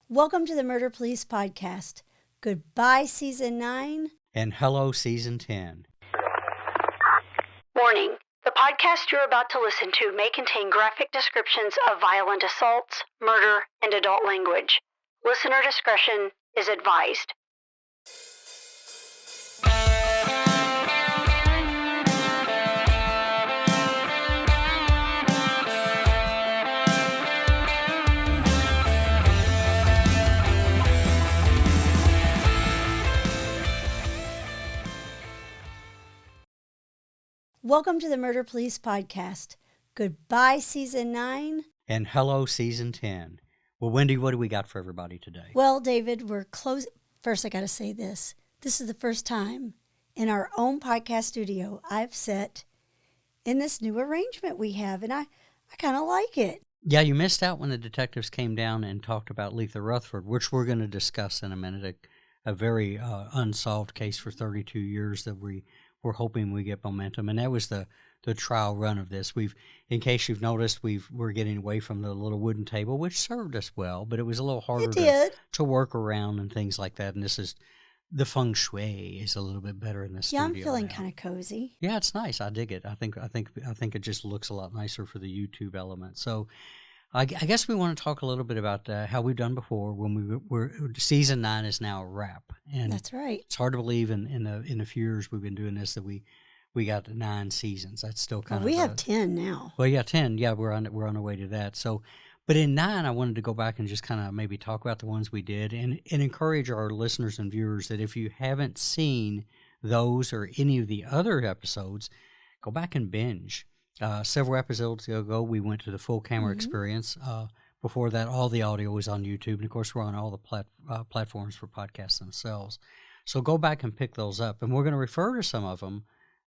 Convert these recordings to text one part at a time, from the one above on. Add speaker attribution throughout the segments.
Speaker 1: Welcome to the Murder Police Podcast. Goodbye, Season 9.
Speaker 2: And hello, Season 10.
Speaker 1: Warning. The podcast you're about to listen to may contain graphic descriptions of violent assaults, murder, and adult language. Listener discretion is advised. Welcome to the Murder Police Podcast. Goodbye, Season 9.
Speaker 2: And hello, Season 10. Well, Wendy, what do we got for everybody today?
Speaker 1: Well, David, we're close. First, I got to say this. This is the first time in our own podcast studio I've sat in this new arrangement we have, and I kind of like it.
Speaker 2: Yeah, you missed out when the detectives came down and talked about Letha Rutherford, which we're going to discuss in a minute, a very unsolved case for 32 years that we're hoping we get momentum, and that was the trial run of this. In case you've noticed, we're getting away from the little wooden table, which served us well, but it was a little harder to work around and things like that. And this is the feng shui is a little bit better in the studio.
Speaker 1: Yeah, I'm feeling kind of cozy.
Speaker 2: Yeah, it's nice. I dig it. I think it just looks a lot nicer for the YouTube element. So I guess we want to talk a little bit about how we've done before. When we're Season 9 is now a wrap, and
Speaker 1: that's right.
Speaker 2: It's hard to believe in the few years we've been doing this that we got 9 seasons. That's still kind of.
Speaker 1: We have 10 now.
Speaker 2: Well, yeah, 10. Yeah, we're on our way to that. So, but in 9, I wanted to go back and just kind of maybe talk about the ones we did and encourage our listeners and viewers that if you haven't seen those or any of the other episodes, go back and binge. Several episodes ago, we went to the full camera experience. Before that, all the audio was on YouTube. And, of course, we're on all the platforms for podcasts themselves. So go back and pick those up. And we're going to refer to some of them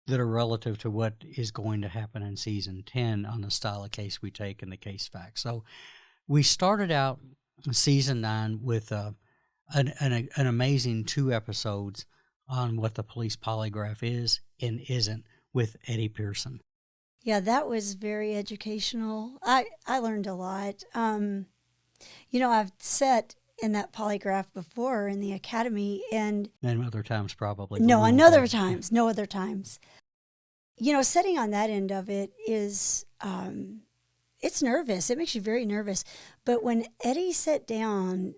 Speaker 2: that are relative to what is going to happen in Season 10 on the style of case we take and the case facts. So we started out Season 9 with an amazing 2 episodes on what the police polygraph is and isn't with Eddie Pearson.
Speaker 1: Yeah, that was very educational. I learned a lot. I've sat in that polygraph before in the academy and
Speaker 2: other times probably.
Speaker 1: No other times. Sitting on that end of it is, it's nervous. It makes you very nervous. But when Eddie sat down,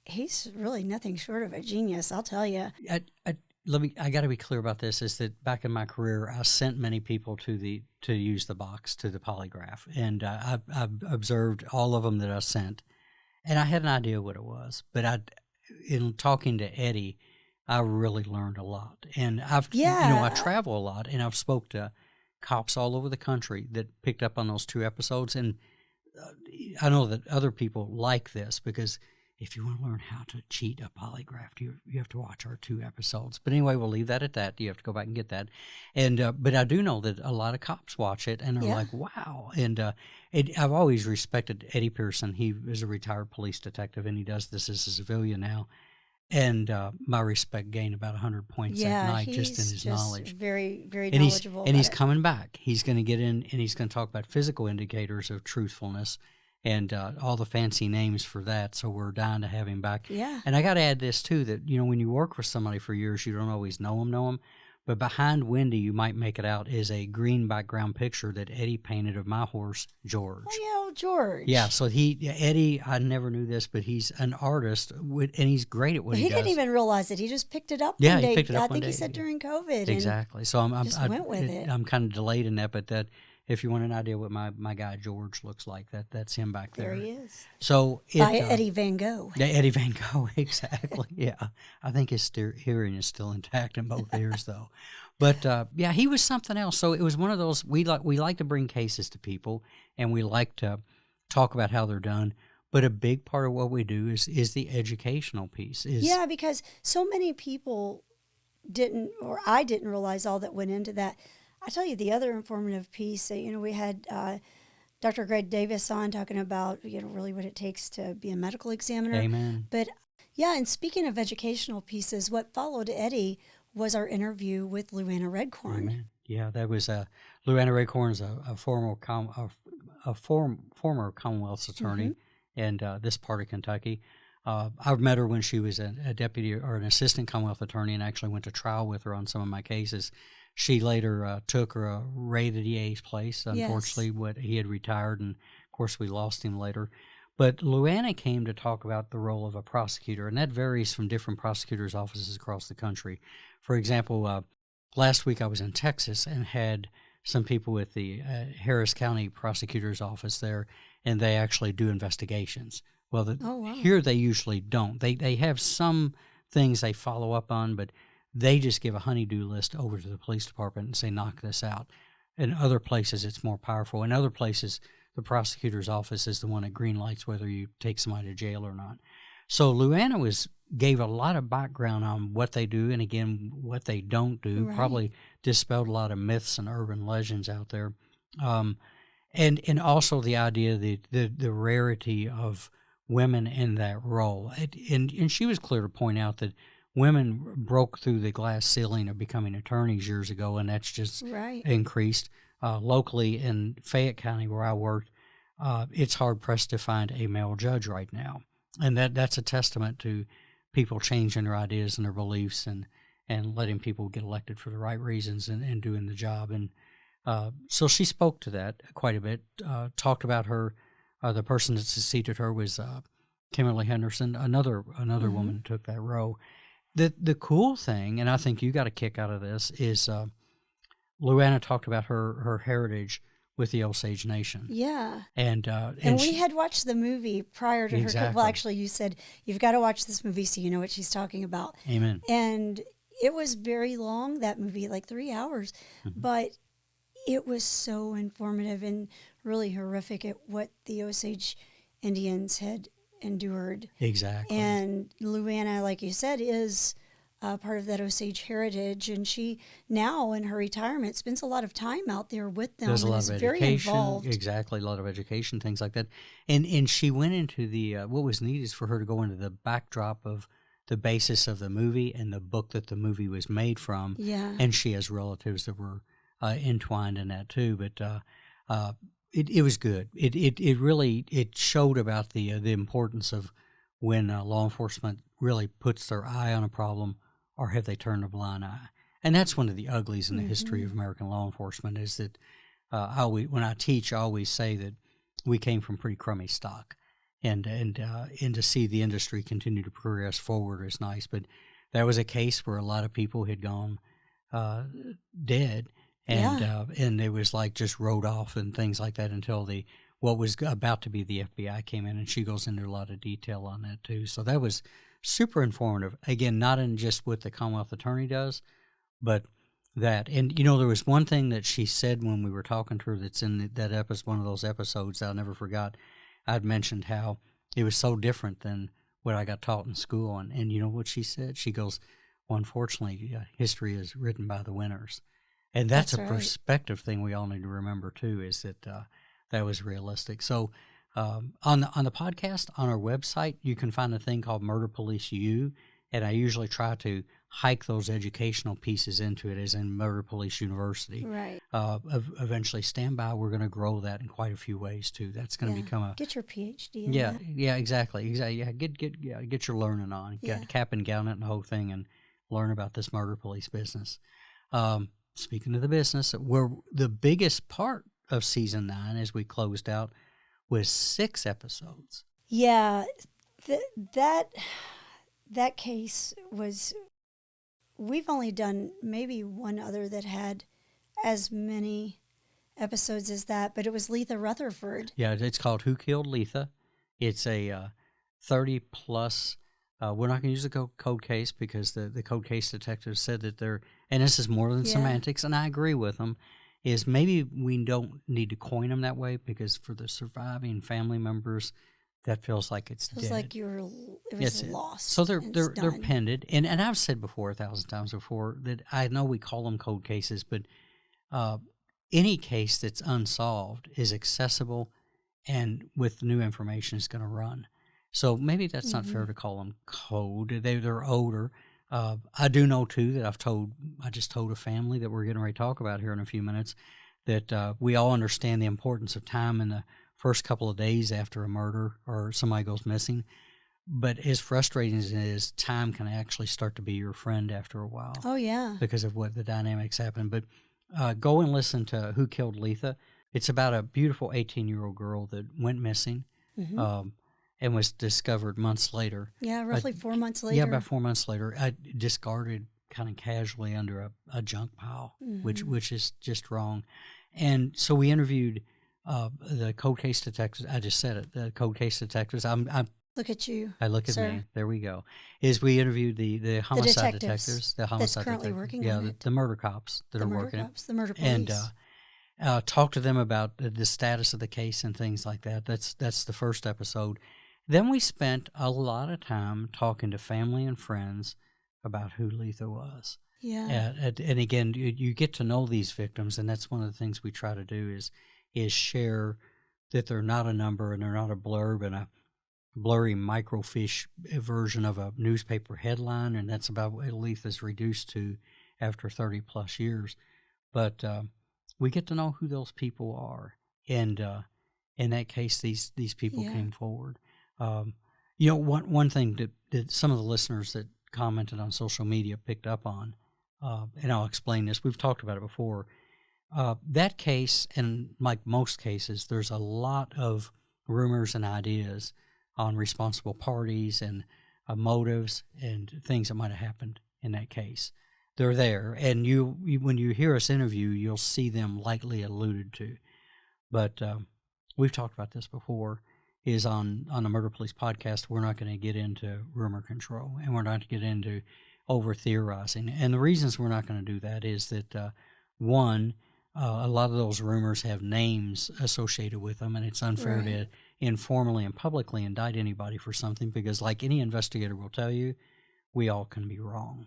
Speaker 1: he's really nothing short of a genius, I'll tell you.
Speaker 2: I got to be clear about this, is that back in my career, I sent many people to use the box, to the polygraph. And I observed all of them that I sent. And I had an idea what it was. But in talking to Eddie, I really learned a lot. And I travel a lot, and I've spoke to cops all over the country that picked up on those 2 episodes. And I know that other people like this because if you want to learn how to cheat a polygraph, you have to watch our 2 episodes. But anyway, we'll leave that at that. You have to go back and get that. And but I do know that a lot of cops watch it and are like, wow. And I've always respected Eddie Pearson. He is a retired police detective, and he does this as a civilian now. And my respect gained about 100 points that night just in his knowledge.
Speaker 1: Very, very
Speaker 2: and
Speaker 1: knowledgeable.
Speaker 2: He's coming back. He's going to get in, and he's going to talk about physical indicators of truthfulness and all the fancy names for that. So we're dying to have him back.
Speaker 1: Yeah.
Speaker 2: And I got to add this, too, that, when you work with somebody for years, you don't always know them. But behind Wendy, you might make it out, is a green background picture that Eddie painted of my horse, George.
Speaker 1: Oh, yeah, old George.
Speaker 2: Yeah, so Eddie, I never knew this, but he's an artist, and he's great at what he does.
Speaker 1: He didn't even realize it. He just picked it up
Speaker 2: one
Speaker 1: day.
Speaker 2: He picked it up
Speaker 1: I
Speaker 2: one
Speaker 1: think
Speaker 2: day.
Speaker 1: He said during COVID.
Speaker 2: Exactly. So
Speaker 1: I went with it.
Speaker 2: I'm kind of delayed in that, but if you want an idea what my guy George looks like, that's him back there.
Speaker 1: There he is.
Speaker 2: So
Speaker 1: by Eddie Van Gogh.
Speaker 2: Yeah, Eddie Van Gogh, exactly. Yeah, I think his hearing is still intact in both ears, though. But he was something else. So it was one of those, we like to bring cases to people, and we like to talk about how they're done. But a big part of what we do is the educational piece.
Speaker 1: Yeah, because so many people I didn't realize all that went into that. I tell you, the other informative piece, we had Dr. Greg Davis on talking about, really what it takes to be a medical examiner.
Speaker 2: Amen.
Speaker 1: But yeah, and speaking of educational pieces, what followed Eddie was our interview with Luana Redcorn.
Speaker 2: Amen. Yeah, that was Luana Redcorn is a former Commonwealth's attorney in this part of Kentucky. I've met her when she was a deputy or an assistant Commonwealth attorney and actually went to trial with her on some of my cases. She later took Ray the DA's place. Unfortunately, he had retired, and of course we lost him later. But Luana came to talk about the role of a prosecutor, and that varies from different prosecutors' offices across the country. For example, last week I was in Texas and had some people with the Harris County Prosecutor's Office there, and they actually do investigations. Well, here they usually don't. They have some things they follow up on, but they just give a honey-do list over to the police department and say, knock this out. In other places, it's more powerful. In other places, the prosecutor's office is the one that greenlights whether you take somebody to jail or not. So Luana gave a lot of background on what they do and, again, what they don't do. Right. Probably dispelled a lot of myths and urban legends out there. And also the idea, the rarity of women in that role. And she was clear to point out that women broke through the glass ceiling of becoming attorneys years ago, and that's just increased. Locally in Fayette County, where I worked, it's hard-pressed to find a male judge right now. And that's a testament to people changing their ideas and their beliefs and letting people get elected for the right reasons and doing the job. And so she spoke to that quite a bit, talked about her. The person that succeeded her was Kimberly Henderson, another woman who took that role. The cool thing, and I think you got a kick out of this, is Luana talked about her heritage with the Osage Nation.
Speaker 1: Yeah.
Speaker 2: And
Speaker 1: we had watched the movie prior to her. Well, actually, you said, you've got to watch this movie so you know what she's talking about.
Speaker 2: Amen.
Speaker 1: And it was very long, that movie, like 3 hours. Mm-hmm. But it was so informative and really horrific at what the Osage Indians had endured.
Speaker 2: Exactly.
Speaker 1: And Luana, like you said, is part of that Osage heritage, and she now in her retirement spends a lot of time out there with them.
Speaker 2: There's a lot of education,
Speaker 1: very involved.
Speaker 2: Exactly, a lot of education, things like that. And she went into the what was neat is for her to go into the backdrop of the basis of the movie and the book that the movie was made from.
Speaker 1: Yeah.
Speaker 2: And she has relatives that were entwined in that too. But it was good. It really showed about the importance of when law enforcement really puts their eye on a problem, or have they turned a blind eye? And that's one of the uglies in the history of American law enforcement, is that when I teach, I always say that we came from pretty crummy stock, and to see the industry continue to progress forward is nice. But that was a case where a lot of people had gone dead, and it was like just rode off and things like that until what was about to be the FBI came in, and she goes into a lot of detail on that too. So that was super informative. Again, not in just what the Commonwealth Attorney does, but that. And, there was one thing that she said when we were talking to her that's in that episode, one of those episodes that I never forgot. I'd mentioned how it was so different than what I got taught in school. And you know what she said? She goes, well, unfortunately, history is written by the winners. And that's a perspective thing we all need to remember, too, is that that was realistic. So on the podcast, on our website, you can find a thing called Murder Police U, and I usually try to hike those educational pieces into it, as in Murder Police University.
Speaker 1: Right.
Speaker 2: Eventually, stand by. We're going to grow that in quite a few ways too. That's going to become
Speaker 1: get your PhD. In
Speaker 2: that.
Speaker 1: Exactly.
Speaker 2: Yeah, get your learning on. Get cap and gown it and the whole thing, and learn about this murder police business. Speaking of the business, where the biggest part of season 9, as we closed out, was 6 episodes.
Speaker 1: Yeah, that case was. We've only done maybe one other that had as many episodes as that, but it was Letha Rutherford.
Speaker 2: Yeah, it's called Who Killed Letha. It's a 30-plus. We're not going to use the code case because the code case detectives said that and this is more than semantics, and I agree with them, is maybe we don't need to coin them that way, because for the surviving family members, that feels like it's dead.
Speaker 1: It was like it was lost.
Speaker 2: So they're pended. And I've said before 1,000 times before that I know we call them cold cases, but any case that's unsolved is accessible, and with new information is going to run. So maybe that's not fair to call them code. They're older. I do know too that I just told a family that we're getting ready to talk about here in a few minutes that we all understand the importance of time in the first couple of days after a murder or somebody goes missing. but as frustrating as it is, time can actually start to be your friend after a while
Speaker 1: Oh, yeah.
Speaker 2: because of what the dynamics happen. But go and listen to Who Killed Letha. It's about a beautiful 18-year-old girl that went missing and was discovered months later.
Speaker 1: Yeah, roughly 4 months later.
Speaker 2: Yeah, about 4 months later, discarded kind of casually under a junk pile, which is just wrong. And so we interviewed the cold case detectives. I just said it. The cold case detectives.
Speaker 1: Look at you.
Speaker 2: I look at
Speaker 1: sir.
Speaker 2: me. There we go. Is we interviewed the homicide detectives, the homicide
Speaker 1: that's currently
Speaker 2: detectives,
Speaker 1: working on it.
Speaker 2: the murder cops that
Speaker 1: The
Speaker 2: are
Speaker 1: murder
Speaker 2: working
Speaker 1: cops, the murder police.
Speaker 2: and talked to them about the status of the case and things like that. That's the first episode. Then we spent a lot of time talking to family and friends about who Letha was.
Speaker 1: Yeah.
Speaker 2: And again, you get to know these victims, and that's one of the things we try to do is share that they're not a number and they're not a blurb and a blurry microfiche version of a newspaper headline, and that's about what Letha's reduced to after 30 plus years. But we get to know who those people are, and in that case, these people came forward. One thing that some of the listeners that commented on social media picked up on, and I'll explain this. We've talked about it before. That case, and like most cases, there's a lot of rumors and ideas on responsible parties and motives and things that might have happened in that case. They're there, and you when you hear us interview, you'll see them lightly alluded to. But we've talked about this before. Is on the Murder Police podcast, we're not going to get into rumor control, and we're not going to get into over theorizing. And the reasons we're not going to do that is that one, a lot of those rumors have names associated with them, and it's unfair to informally and publicly indict anybody for something because, like any investigator will tell you, we all can be wrong.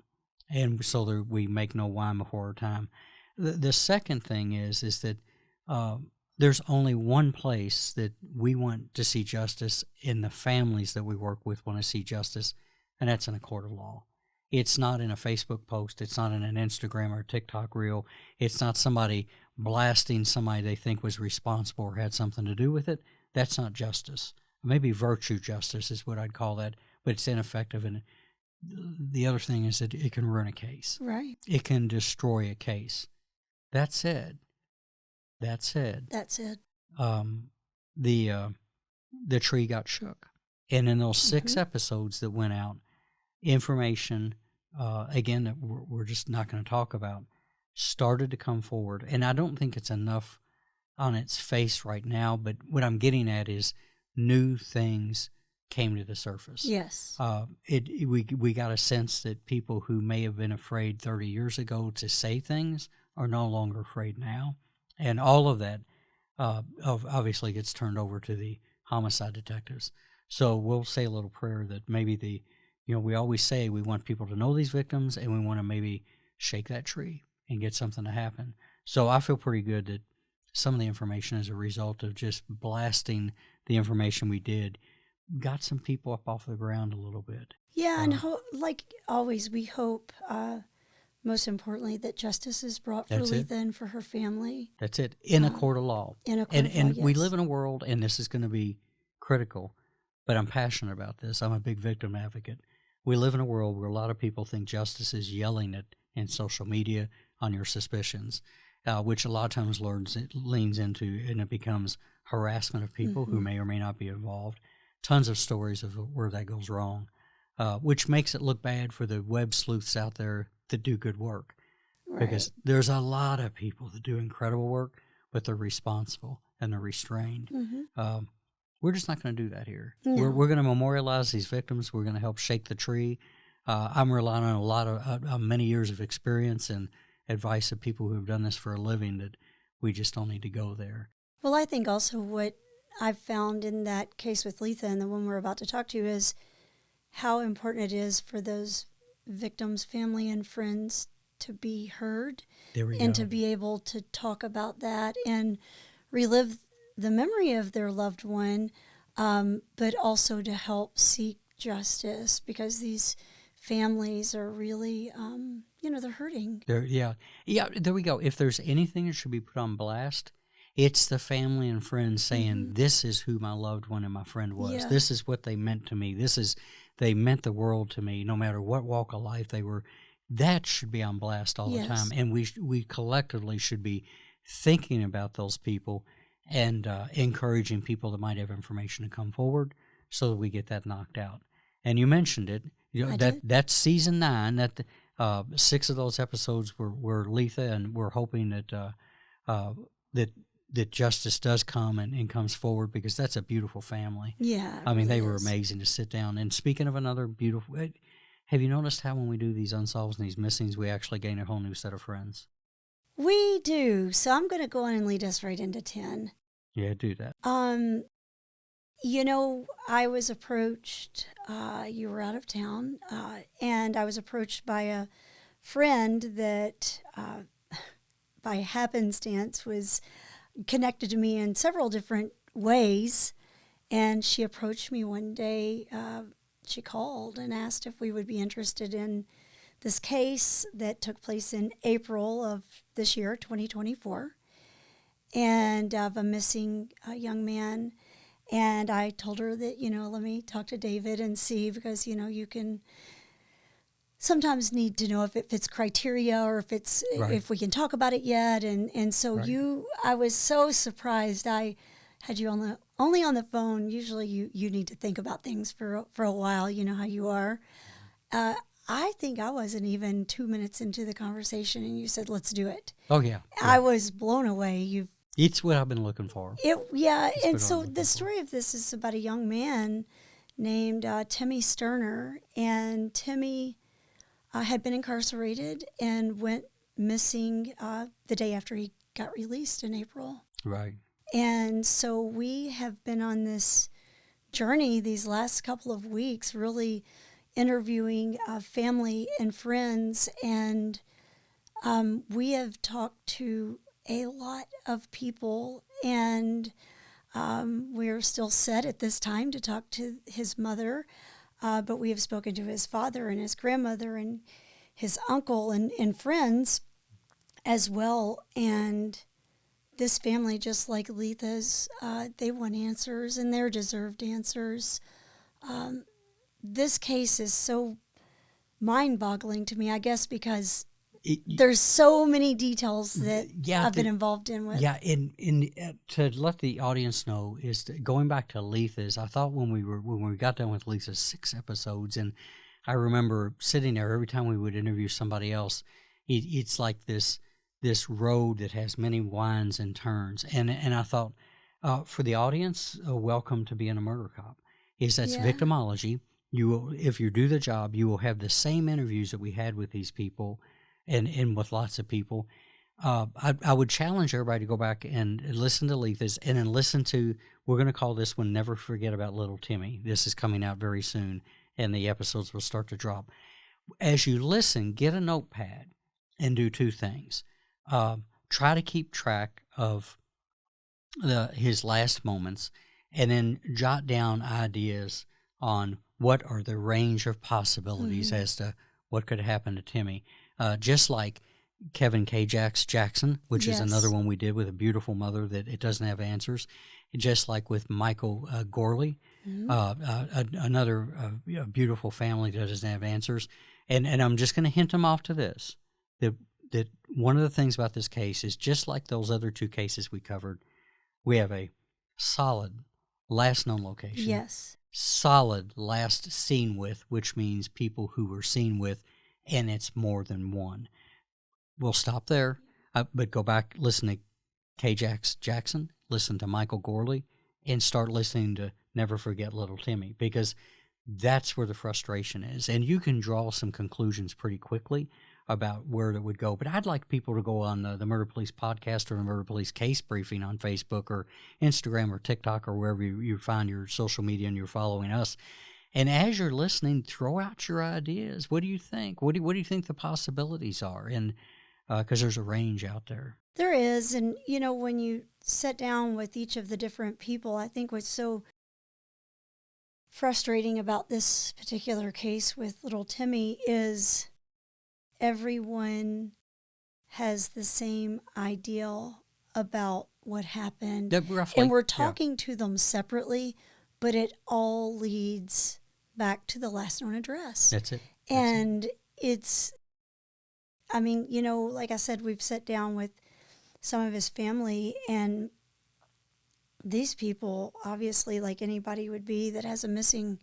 Speaker 2: And so we make no wine before our time. The second thing is that there's only one place that we want to see justice, and the families that we work with want to see justice, and that's in a court of law. It's not in a Facebook post. It's not in an Instagram or TikTok reel. It's not somebody blasting somebody they think was responsible or had something to do with it. That's not justice. Maybe virtue justice is what I'd call that, but it's ineffective. And the other thing is that it can ruin a case.
Speaker 1: Right.
Speaker 2: It can destroy a case. That said, the tree got shook. And in those 6 episodes that went out, information, again, that we're just not going to talk about, started to come forward. And I don't think it's enough on its face right now, but what I'm getting at is new things came to the surface.
Speaker 1: Yes.
Speaker 2: We got a sense that people who may have been afraid 30 years ago to say things are no longer afraid now. And all of that obviously gets turned over to the homicide detectives. So we'll say a little prayer that maybe we always say we want people to know these victims, and we want to maybe shake that tree and get something to happen. So I feel pretty good that some of the information as a result of just blasting the information we did got some people up off the ground a little bit.
Speaker 1: Yeah, and like always, we hope, most importantly, that justice is brought for Letha and for her family.
Speaker 2: That's it, in a court of law.
Speaker 1: In a court of law, yes.
Speaker 2: We live in a world, and this is going to be critical, but I'm passionate about this. I'm a big victim advocate. We live in a world where a lot of people think justice is yelling at in social media on your suspicions, which a lot of times leans into, and it becomes harassment of people who may or may not be involved. Tons of stories of where that goes wrong, which makes it look bad for the web sleuths out there that do good work. Right. Because there's a lot of people that do incredible work, but they're responsible and they're restrained. We're just not going to do that here. No. We're going to memorialize these victims. We're going to help shake the tree. I'm relying on a lot of many years of experience and advice of people who have done this for a living that we just don't need to go there.
Speaker 1: Well, I think also what I've found in that case with Letha and the one we're about to talk to is how important it is for those victims' family and friends to be heard and to be able to talk about that and relive the memory of their loved one, but also to help seek justice because these families are really, they're hurting.
Speaker 2: Yeah, there we go. If there's anything that should be put on blast, It's the family and friends saying,
Speaker 1: Mhm.
Speaker 2: this is who my loved one and my friend was.
Speaker 1: Yeah.
Speaker 2: This is what they meant to me. They meant the world to me, no matter what walk of life they were. That should be on blast all the time.
Speaker 1: Yes.
Speaker 2: And we collectively should be thinking about those people and encouraging people that might have information to come forward so that we get that knocked out. And you mentioned it.
Speaker 1: I
Speaker 2: That
Speaker 1: did.
Speaker 2: that's season 9. That 6 of those episodes were Letha, and we're hoping that that that justice does come and comes forward, because that's a beautiful family.
Speaker 1: Yeah, it
Speaker 2: I mean,
Speaker 1: really
Speaker 2: they were
Speaker 1: is.
Speaker 2: amazing to sit down. And speaking of another beautiful, have you noticed how when we do these unsolved and these missings, we actually gain a whole new set of friends?
Speaker 1: We do. So I'm going to go on and lead us right into 10.
Speaker 2: Yeah, do that.
Speaker 1: I was approached, you were out of town, and I was approached by a friend that, by happenstance, was connected to me in several different ways. And she approached me one day. She called and asked if we would be interested in this case that took place in April of this year, 2024, and of a missing young man. And I told her that, let me talk to David and see, because, you can sometimes need to know if it fits criteria or
Speaker 2: Right.
Speaker 1: if we can talk about it yet. And so
Speaker 2: Right.
Speaker 1: I was so surprised. I had you only on the phone. Usually you need to think about things for a while. You know how you are. I think I wasn't even 2 minutes into the conversation and you said, let's do it.
Speaker 2: Oh, yeah.
Speaker 1: I was blown away.
Speaker 2: It's what I've been looking for.
Speaker 1: Yeah.
Speaker 2: It's
Speaker 1: And
Speaker 2: what
Speaker 1: so
Speaker 2: I'm
Speaker 1: the
Speaker 2: looking
Speaker 1: story of this is about a young man named Timmy Sterner. And Timmy had been incarcerated and went missing the day after he got released in April.
Speaker 2: for. Right.
Speaker 1: And so we have been on this journey these last couple of weeks, really interviewing family and friends. And we have talked to a lot of people, and we're still set at this time to talk to his mother. But we have spoken to his father and his grandmother and his uncle and friends as well. And this family, just like Letha's, they want answers, and they're deserved answers. This case is so mind-boggling to me, I guess, because there's so many details that I've been involved in with.
Speaker 2: Yeah, to let the audience know is going back to Letha's. I thought when we got done with Letha's 6 episodes, and I remember sitting there every time we would interview somebody else. It's like this road that has many winds and turns, and I thought for the audience, welcome to being a murder cop. That's
Speaker 1: Yeah.
Speaker 2: victimology. You will, if you do the job, you will have the same interviews that we had with these people, and with lots of people. I would challenge everybody to go back and listen to Letha's, and then listen to, we're going to call this one Never Forget About Little Timmy. This is coming out very soon, and the episodes will start to drop. As you listen, get a notepad and do 2 things. Try to keep track of his last moments, and then jot down ideas on what are the range of possibilities as to what could happen to Timmy. Just like Kevin K. Jackson, which is another one we did with a beautiful mother that it doesn't have answers. Just like with Michael Gorley, another beautiful family that doesn't have answers. And I'm just going to hint them off to this, that one of the things about this case is, just like those other 2 cases we covered, we have a solid last known location.
Speaker 1: Yes.
Speaker 2: Solid last seen with, which means people who were seen with, and it's more than one. We'll stop there, but go back, listen to K. Jackson, listen to Michael Gorley, and start listening to Never Forget Little Timmy, because that's where the frustration is. And you can draw some conclusions pretty quickly about where it would go. But I'd like people to go on the Murder Police podcast or the Murder Police Case Briefing on Facebook or Instagram or TikTok or wherever you find your social media and you're following us. And as you're listening, throw out your ideas. What do you think? What do you think the possibilities are? And because there's a range out there.
Speaker 1: There is. And, when you sit down with each of the different people, I think what's so frustrating about this particular case with little Timmy is everyone has the same ideal about what happened.
Speaker 2: Roughly,
Speaker 1: And we're
Speaker 2: yeah.
Speaker 1: talking to them separately, but it all leads back to the last known address.
Speaker 2: That's it.
Speaker 1: And it's, I mean, you know, like I said, we've sat down with some of his family, and these people, obviously, like anybody would be that has a missing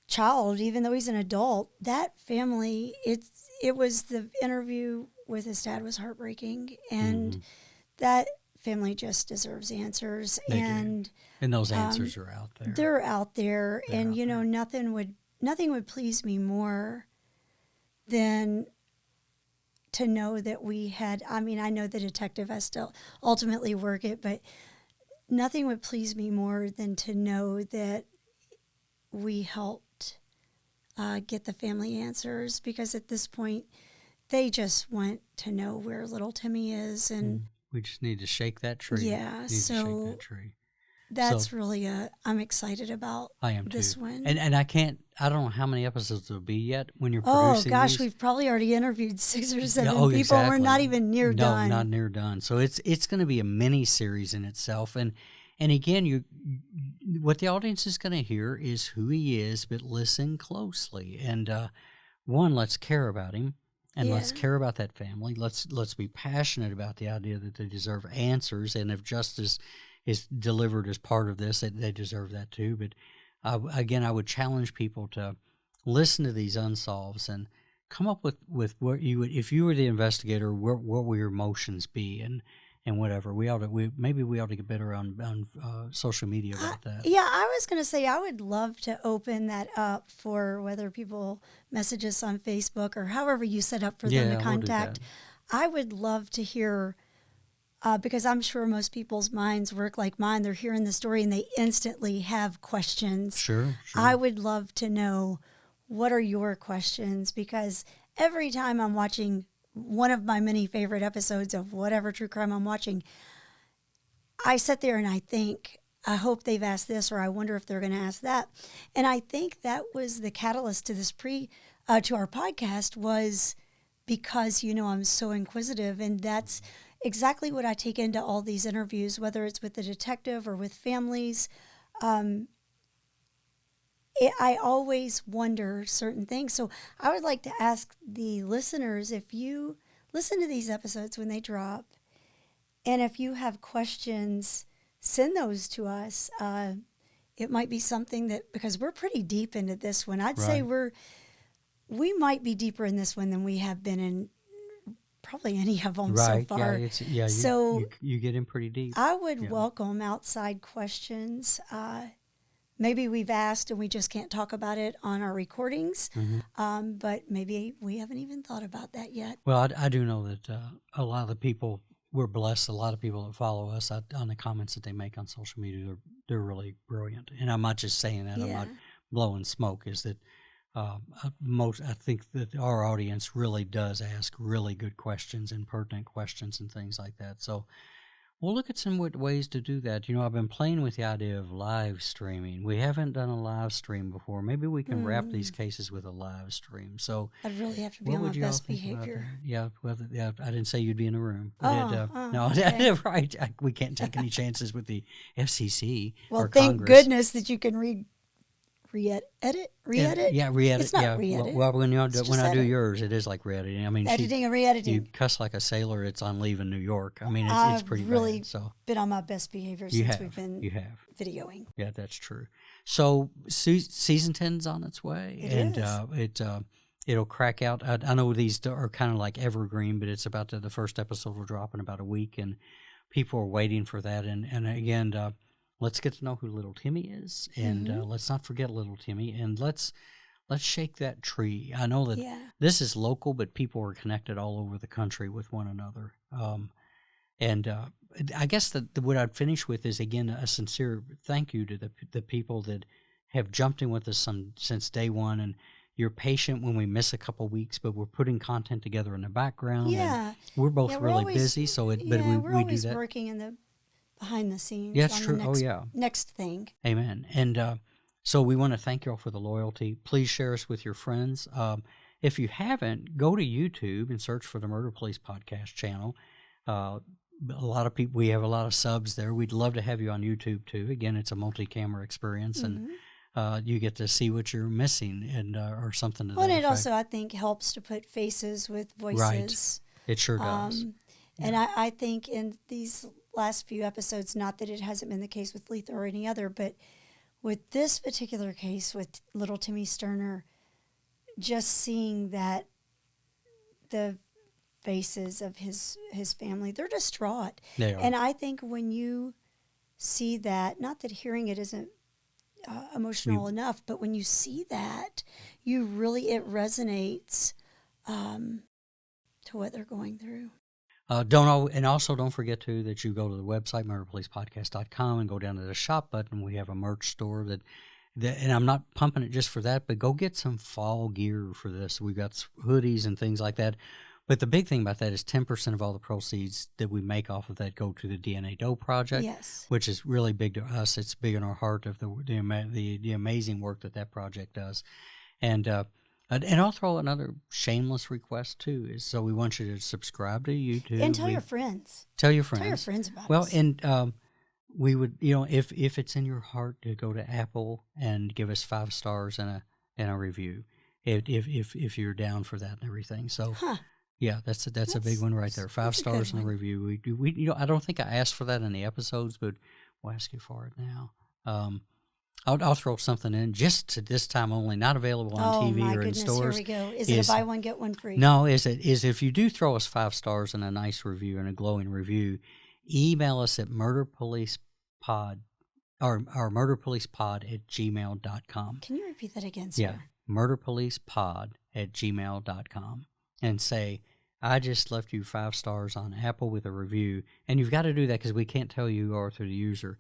Speaker 1: child, even though he's an adult, that family, it was, the interview with his dad was heartbreaking, and that family just deserves answers.
Speaker 2: They
Speaker 1: and
Speaker 2: do. And those answers are out there.
Speaker 1: They're out there.
Speaker 2: They're
Speaker 1: and
Speaker 2: out
Speaker 1: you know,
Speaker 2: there.
Speaker 1: nothing would please me more than to know that we had, I mean, I know the detective has to ultimately work it, but nothing would please me more than to know that we helped get the family answers, because at this point they just want to know where little Timmy is. And
Speaker 2: we just need to shake that tree.
Speaker 1: Yeah,
Speaker 2: Shake that tree.
Speaker 1: That's really I'm excited about
Speaker 2: I am
Speaker 1: this
Speaker 2: too.
Speaker 1: one.
Speaker 2: And I don't know how many episodes there'll be yet when you're
Speaker 1: Oh
Speaker 2: producing
Speaker 1: gosh,
Speaker 2: these.
Speaker 1: we've probably already interviewed 6 or 7
Speaker 2: Oh,
Speaker 1: people.
Speaker 2: exactly.
Speaker 1: We're not even near done.
Speaker 2: No, not near done. So it's going to be a mini series in itself. And again, what the audience is going to hear is who he is, but listen closely. And one, let's care about him, and let's care about that family. Let's be passionate about the idea that they deserve answers, and if justice is delivered as part of this, they deserve that too. But again, I would challenge people to listen to these unsolves and come up with what you would, if you were the investigator, what would your emotions be, and whatever. We ought to get better on social media about that.
Speaker 1: Yeah, I was going to say I would love to open that up for whether people message us on Facebook or however you set up for them to contact. I would love to hear, because I'm sure most people's minds work like mine. They're hearing the story and they instantly have questions.
Speaker 2: Sure.
Speaker 1: I would love to know, what are your questions? Because every time I'm watching one of my many favorite episodes of whatever true crime I'm watching, I sit there and I think, I hope they've asked this, or I wonder if they're going to ask that. And I think that was the catalyst to this to our podcast, was because, you know, I'm so inquisitive, and that's exactly what I take into all these interviews, whether it's with the detective or with families. I always wonder certain things. So I would like to ask the listeners, if you listen to these episodes when they drop, and if you have questions, send those to us. It might be something that, because we're pretty deep into this one. I'd say we might be deeper in this one than we have been in probably any of them so far.
Speaker 2: You get in pretty deep.
Speaker 1: I would welcome outside questions. Maybe we've asked and we just can't talk about it on our recordings, but maybe we haven't even thought about that yet.
Speaker 2: Well, I do know that a lot of the people, we're blessed. A lot of people that follow us on the comments that they make on social media, they're really brilliant. And I'm not just saying that. I'm not blowing smoke. Is that I think that our audience really does ask really good questions and pertinent questions and things like that. So we'll look at some ways to do that. You know, I've been playing with the idea of live streaming. We haven't done a live stream before. Maybe we can wrap these cases with a live stream. So
Speaker 1: I'd really have to be on my best behavior.
Speaker 2: Yeah, well, I didn't say you'd be in the room.
Speaker 1: No,
Speaker 2: okay. Right. We can't take any chances with the FCC.
Speaker 1: Well,
Speaker 2: or
Speaker 1: thank
Speaker 2: Congress.
Speaker 1: goodness that you can re-edit.
Speaker 2: Yeah, re-edit.
Speaker 1: It's not re-edit.
Speaker 2: Well, when I do yours, it is like re-editing. I mean,
Speaker 1: editing and re-editing.
Speaker 2: You cuss like a sailor. It's on leaving New York. I mean, it's pretty
Speaker 1: really
Speaker 2: bad. So
Speaker 1: been on my best behavior since we've been videoing.
Speaker 2: Yeah, that's true. So season 10's on its way, it'll crack out. I know these are kind of like evergreen, but it's about the first episode will drop in about a week, and people are waiting for that. And again. Let's get to know who little Timmy is, and let's not forget little Timmy, and let's shake that tree. I know that this is local, but people are connected all over the country with one another. I guess what I'd finish with is, again, a sincere thank you to the people that have jumped in with us since day one, and you're patient when we miss a couple weeks, but we're putting content together in the background.
Speaker 1: Yeah,
Speaker 2: and we're both really busy, so we do
Speaker 1: always
Speaker 2: that.
Speaker 1: Working in the behind the scenes.
Speaker 2: Yeah, that's true.
Speaker 1: Next thing.
Speaker 2: Amen. And so we want to thank you all for the loyalty. Please share us with your friends. If you haven't, go to YouTube and search for the Murder Police Podcast channel. a lot of people, we have a lot of subs there. We'd love to have you on YouTube too. Again, it's a multi-camera experience, and you get to see what you're missing, and or something to
Speaker 1: Well,
Speaker 2: that
Speaker 1: and it
Speaker 2: effect.
Speaker 1: also, I think, helps to put faces with voices.
Speaker 2: Right. It sure does.
Speaker 1: And I think in these last few episodes, not that it hasn't been the case with Letha or any other, but with this particular case with little Timmy Sterner, just seeing that the faces of his family, they're distraught.
Speaker 2: They are.
Speaker 1: And I think when you see that, not that hearing it isn't emotional enough, but when you see that, it resonates to what they're going through.
Speaker 2: Don't forget too that you go to the website murderpolicepodcast.com and go down to the shop button. We have a merch store that and I'm not pumping it just for that, but go get some fall gear for this. We've got hoodies and things like that. But the big thing about that is 10% of all the proceeds that we make off of that go to the DNA Doe Project,
Speaker 1: Yes.
Speaker 2: which is really big to us. It's big in our heart of the amazing work that project does. And I'll throw another shameless request too. Is so we want you to subscribe to YouTube
Speaker 1: And tell your friends.
Speaker 2: Tell your friends.
Speaker 1: Tell your friends about
Speaker 2: Well,
Speaker 1: us.
Speaker 2: and we would, if it's in your heart to go to Apple and give us 5 stars and a review, if you're down for that and everything. So yeah, that's a big one right there. 5 stars and a review. We I don't think I asked for that in the episodes, but we'll ask you for it now. I'll throw something in just to this time only, not available on TV or in stores.
Speaker 1: Here we go. Is it a buy one get one free?
Speaker 2: No, is if you do throw us 5 stars and a nice review and a glowing review, email us at murderpolicepod or murderpolicepod@gmail.com.
Speaker 1: Can you repeat that again, sir?
Speaker 2: Yeah, murderpolicepod@gmail.com, and say, I just left you 5 stars on Apple with a review, and you've got to do that because we can't tell you are through the user.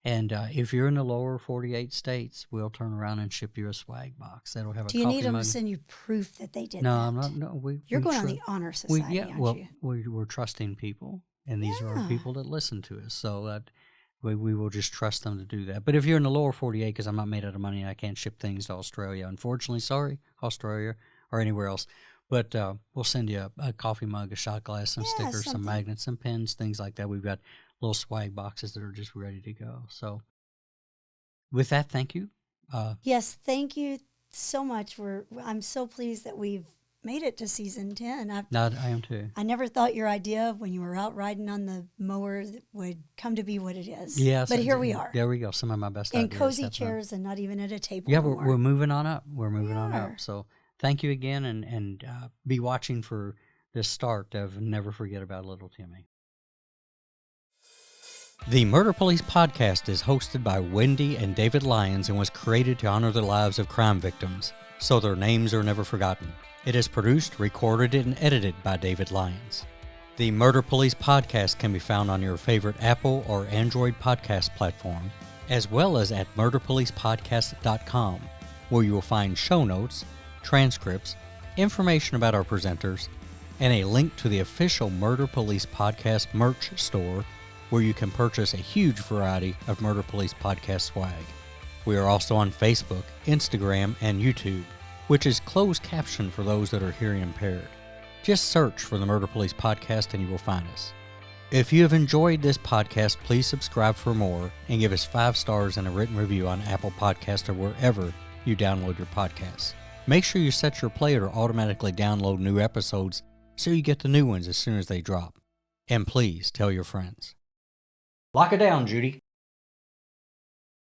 Speaker 2: And if you're in the lower 48 states, we'll turn around and ship you a swag box. That'll have a coffee mug.
Speaker 1: Do you need them to send you proof that they did
Speaker 2: no,
Speaker 1: that?
Speaker 2: I'm not. No,
Speaker 1: You're going on the honor society, aren't you?
Speaker 2: We're trusting people, and these are our people that listen to us. So that we will just trust them to do that. But if you're in the lower 48, because I'm not made out of money and I can't ship things to Australia, unfortunately, sorry, Australia or anywhere else. But we'll send you a coffee mug, a shot glass, some stickers, some magnets, some pins, things like that. We've got little swag boxes that are just ready to go. So with that, thank you.
Speaker 1: Yes, thank you so much. I'm so pleased that we've made it to season 10. I
Speaker 2: am too.
Speaker 1: I never thought your idea of when you were out riding on the mower would come to be what it is.
Speaker 2: Yes,
Speaker 1: but here we are.
Speaker 2: There we go. Some of my best
Speaker 1: in
Speaker 2: ideas.
Speaker 1: cozy chairs and not even at a table.
Speaker 2: Yeah,
Speaker 1: anymore.
Speaker 2: we're moving on up. We're moving on up. So thank you again, and be watching for the start of Never Forget About Little Timmy. The Murder Police podcast is hosted by Wendy and David Lyons and was created to honor the lives of crime victims, so their names are never forgotten. It is produced, recorded, and edited by David Lyons. The Murder Police podcast can be found on your favorite Apple or Android podcast platform, as well as at murderpolicepodcast.com, where you will find show notes, transcripts, information about our presenters, and a link to the official Murder Police Podcast merch store, where you can purchase a huge variety of Murder Police Podcast swag. We are also on Facebook, Instagram, and YouTube, which is closed caption for those that are hearing impaired. Just search for the Murder Police Podcast and you will find us. If you have enjoyed this podcast, please subscribe for more and give us 5 stars and a written review on Apple Podcasts or wherever you download your podcasts. Make sure you set your player to automatically download new episodes so you get the new ones as soon as they drop. And please tell your friends. Lock it down, Judy.